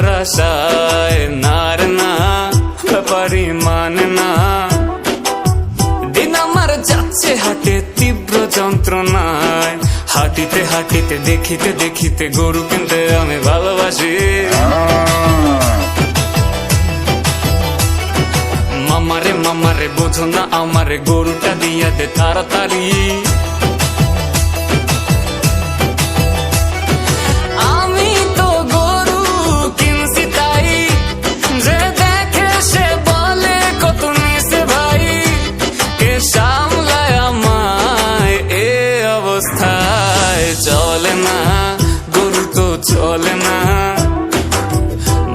নেবার আশায়, না রে না ব্যাপারই মানে না। দিন আমার যাচ্ছে হাটে তীব্র যন্ত্রণায়, হাঁটিতে হাঁটিতে দেখিতে দেখিতে গরু কিনতে আমি ভালোবাসি। মামারে মামারে বোঝো না আমারে, গরুটা দিয়া দে তাড়াতাড়ি। আমি তো গরু কিনছি তাই, যে দেখে সে বলে কত নিছে ভাই। কে সামলায় আমায় এ অবস্থায়, চলে না গরু তো চলে না।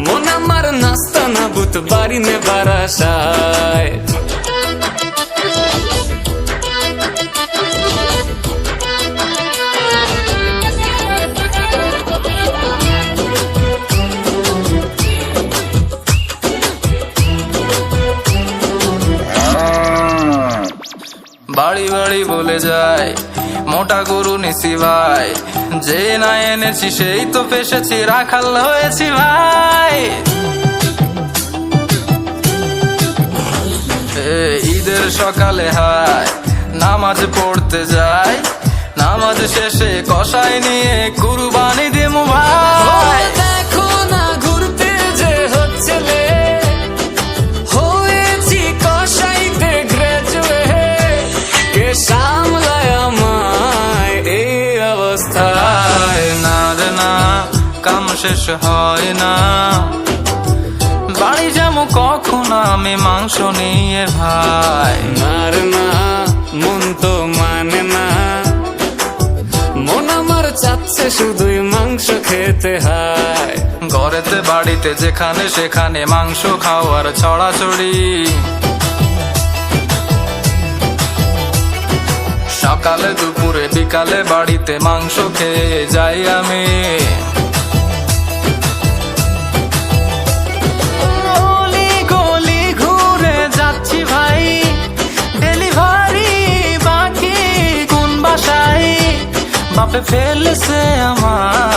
মন আমার নাস্তা না বুত বাড়ি নেবার আশায়। বাড়ি বাড়ি বলে যায় মোটা গরু নিছি ভাই, যে না এনেছি সেই তো ফেসেছি, রাখাল হয়েছি ভাই। ঈদের সকালে হায় নামাজ পড়তে যাই, নামাজ শেষে কষাই নিয়ে কুরবানি দিমু ভাই। দেখো না ঘুরতে যে হচ্ছে লে, হয়েছি কষাইতে গ্রাজুয়েট। কে সামলায় আমায় এই অবস্থায়, না রে না কাম শেষ হয় না। বাড়ি যাবো কখন আমি মাংস নিয়ে ভাই, না রে না মন তো মানে না। মন আমার চাচ্ছে শুধুই মাংস খেতে হয়। ঘরেতে বাড়িতে যেখানে সেখানে মাংস খাওয়ার ছড়াছড়ি। সকালে দুপুরে বিকালে বাড়িতে মাংস খেয়ে যাই আমি। গলি গলি ঘুরে যাচ্ছি ভাই, ডেলিভারি বাকি কোন বাসায়। বাপে ফেলেছে আমার